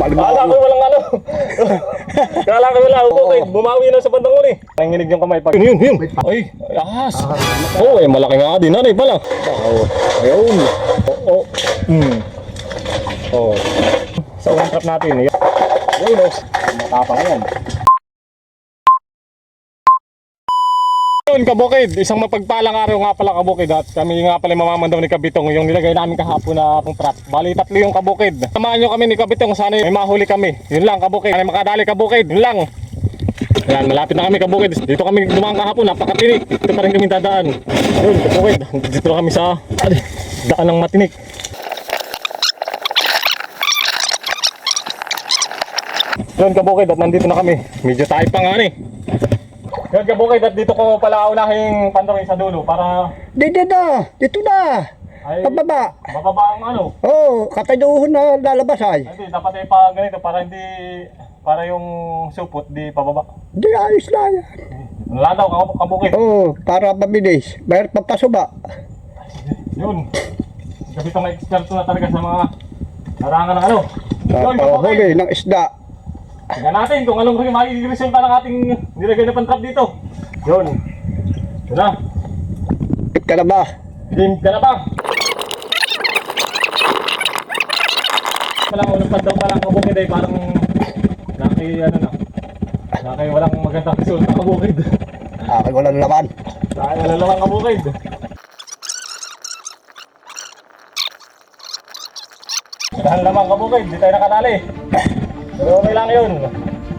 Kala ko walang ano. Kala ko wala ako kay bumawi na sa bandang uli. Nanginig yung kamay pag yun. Ay, ahas. Oh, eh malaki nga din ano pala. Oh, ayun. Oh. Oh. Sa one trap natin. Ayun, matapang yan. Yun kabukid, isang mapagpalang araw nga pala kabukid at kami nga pala mamamandaw ni Kabitong yung nilagay namin kahapon na pong trap. Bali 3 yung kabukid. Samahan nyo kami ni Kabitong, sana may mahuli kami. Yun lang kabukid, sana makadali kabukid, yun lang. Yan, malapit na kami kabukid. Dito kami dumaan kahapon, napakatinik. Dito pa rin kami dadaan. Yun kabukid, dito na kami sa daan ng matinik. Yun kabukid at nandito na kami. Medyo tayo pa nga Yun kabukid at dito ko pala unahing pandawin sa dulo para Dito na. ay Pababa. mababa ang ano. Oo, kataduhon na lalabas ay. Hindi, dapat ay pa ganito para hindi para yung supot di pababa. Di ayos na yan. Wala daw kabukid. Oo, para mabilis. Mayroon papasuba. Yun. Kabitong na eksperto na talaga sa mga larangan ng ano. Yun kabukid. Huli ng isda. Tingnan natin kung anong magiging resulta ng ating nilagay na pantrap dito. Yun. Yun na. Ip ka na ba? Dim ka na ba? Palang unang pandaw pa lang kabukid ay parang naki walang magandang resulta kabukid. Akin walang laman. Dahil wala lang kabukid. Dahil lamang kabukid, di tayo nakadali. Pero okay lang yun.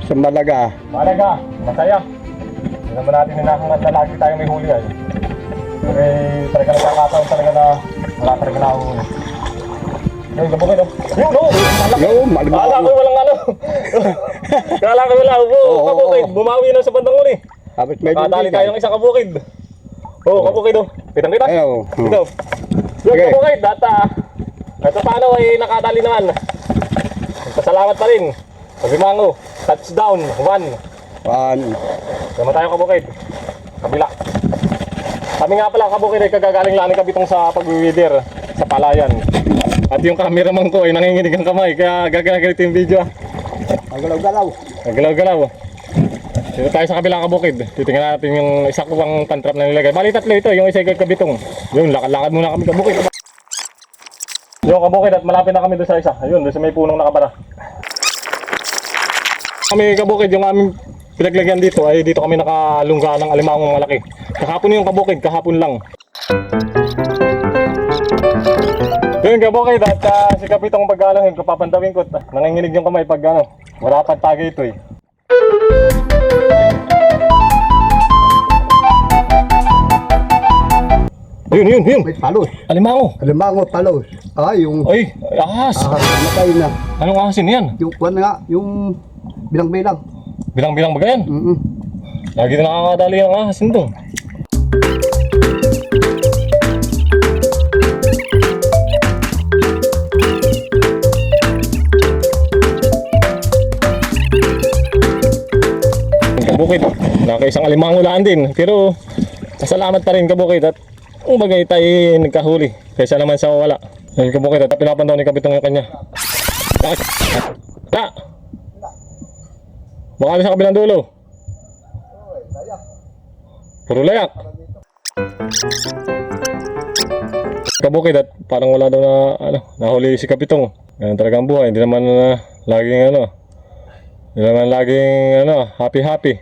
Sa Malaga. Malaga, masaya. Hindi naman natin hinahangat na lagi tayo may huli ay. Pero talaga nagkakataon talaga na wala talaga na huli. Yung kabukid oh. Yung no! Yung malibang. Kala ko walang ano. Kala ko wala upo. Kabukid, bumawi na sa bandang uli. Habit medyo Kadali tayo ng isang kabukid. Oh, kabukid oh. Kitang-kita. Ayaw. Ito. Yung Sige. kabukid, ito paano ay nakadali naman. Pasalamat pa rin. Pag-imango, touchdown, 1. Sama tayo kabukid. Kabila. Kami nga pala kabukid ay kagagaling lang ni Kabitong sa pag-weather sa palayan. At yung cameraman ko ay nanginginig ang kamay kaya gagawin yung video. Galaw-galaw. Galaw-galaw. Dito tayo sa kabilang kabukid. Titingnan natin yung isa ko pang pantrap na nilagay. Bali 3 ito, yung isa kay Kabitong. Yun, lakad-lakad muna kami kabukid. Yung kabukid at malapit na kami doon sa isa. Ayun, doon sa may punong nakabara. Kami kabukid, yung aming pinaglagyan dito ay dito kami nakalungga ng alimangong malaki. Kahapon yung kabukid, kahapon lang. Yun kabukid at si Kapitong paggalang yung kapapandawin ko. Nanginginig yung kamay pag marapat tagay ito eh. Yun. May palos. Alimango. Alimango palos. Yung... Ay, ahas. Matay na. Anong ahasin yan? Yung kwan nga, yung bilang-bilang. Bilang-bilang ba yan? Lagi na nakakadali ng ahasin doon. Kabukid, nakaisang alimango laan din. Pero, pasalamat pa rin kabukid at kung bagay tayo nagkahuli kaysa naman sa wala. Yung kabukid at pinapandaw ni Kabitong yung kanya. Baka sa kabilang dulo. Puro layak. Kabukid at parang wala daw na nahuli si Kabitong. Ganun talagang buhay. Hindi naman laging hindi naman laging happy.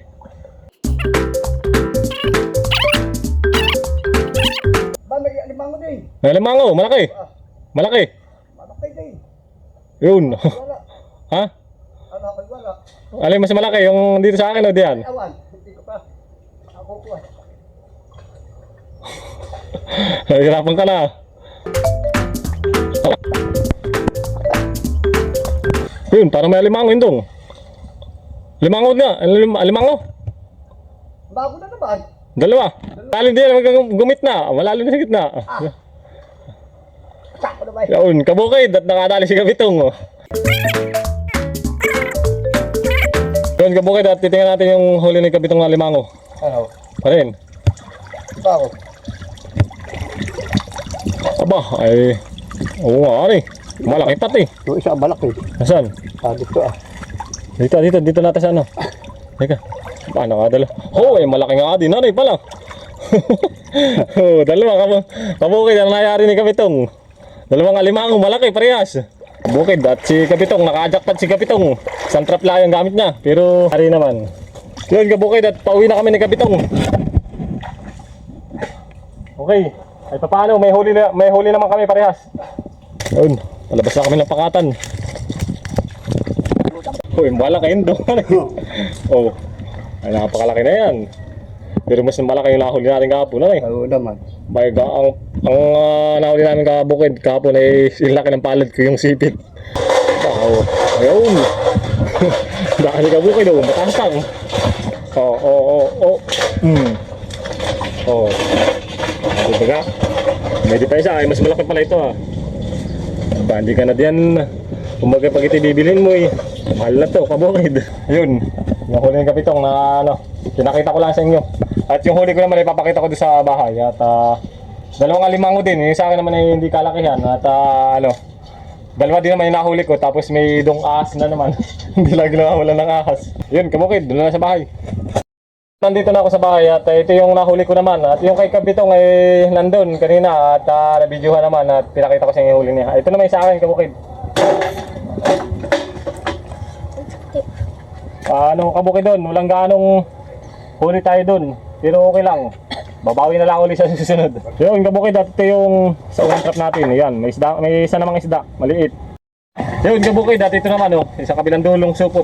May alimango din. May alimango, malaki. Malaki. Malaki din. Yun. Wala. Ha? Wala. Alin mas malaki? Yung dito sa akin o diyan? Awan. Hindi ko pa. Ako po. Hirapan ka na. Yun, parang may alimango yun dong. Limango na. Alimango. Bago na naman. Dalawa. Malalim din, gumit na. Malalim na sa gitna. Sako na ba? Yun, kabukid at nakadali si Kabitong. Yun, kabukid at titingnan natin yung huli ni Kabitong na limango. Ano? Pa rin. Bako. Aba, ay... Oo nga, Malaki pati. Yung isa balak eh. Nasaan? Dito ah. Dito natin sa ano. Teka. Paano ka dala? Oh, malaki nga din. Ano pala? Oh, dalawa kabukid ang nangyari ni Kapitong. Dalawang alimango, malaki parehas. Bukid at si Kapitong, naka-jackpot si Kapitong. Isang trap lang ang gamit niya, pero hari naman. Yun kabukid at pauwi na kami ni Kapitong. Okay, ay paano, may huli naman kami parehas. Yun, palabas na kami ng pakatan. Uy, malaki yun doon. Oh, ay napakalaki na yan. Pero mas malaki yung nahuli natin kahapon. Ano eh? Oo naman. Ang nahuli namin kabukid kahapon ay yung laki ng palad ko yung sipit. Wow. Ayun. Dahil kabukid oh, matangkang. Oh. Oh. Diba ka? Medyo pa isa ay mas malaki pala ito ah. Hindi ka na diyan. Kumbaga pag ito bibilhin mo eh. Mahal na to, kabukid. Ayun. Yung huli ng Kapitong na ano, pinakita ko lang sa inyo. At yung huli ko naman ay papakita ko doon sa bahay. At dalawang alimango din. Yung sa akin naman ay hindi kalakihan. At dalawa din naman yung nahuli ko. Tapos may dong ahas na naman. Hindi lagi wala ng ahas. Yun, kabukid. Doon na sa bahay. Nandito na ako sa bahay at ito yung nahuli ko naman. At yung kay Kapitong ay nandun kanina. At nabidyohan naman at pinakita ko sa inyo yung huli niya. Ito naman yung sa akin, kabukid. Ano kabukid doon? Walang ganong huli tayo doon. Pero okay lang. Babawi na lang ulit sa susunod. Yun, kabukid at ito yung sa unang trap natin. Ayan, may isa namang isda. Maliit. Yun, kabukid at ito naman oh, sa kabilang dulong supot.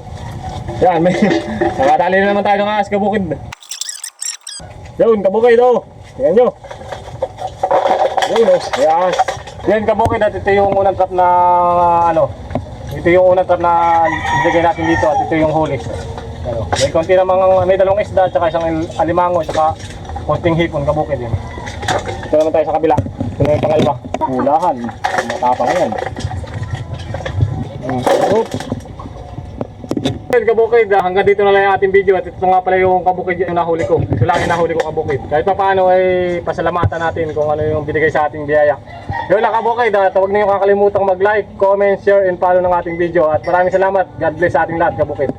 Yan, may nakatali na naman tayo ng ahas, kabukid. Yun, kabukid oh. Tingnan nyo. Yun oh, may ahas. Yan, kabukid at ito yung unang trap na ano. Ito yung unang trap na ibigay natin dito at ito yung huli. Ano, may konti namang may dalawang isda at saka isang alimango at saka konting hipon, kabukid yun. Ito naman tayo sa kabila. Ito na yung pangalawa. Ulahan. Matapang yan. Oops. Kabukid, hanggang dito na lang yung ating video at ito nga pala yung kabukid yung nahuli ko. Ito lang yung nahuli ko kabukid. Kahit pa paano ay pasalamatan natin kung ano yung binigay sa ating biyaya. Yun lang kabukid, huwag niyo kakalimutang mag-like, comment, share, and follow ng ating video. At maraming salamat. God bless sa ating lahat kabukid.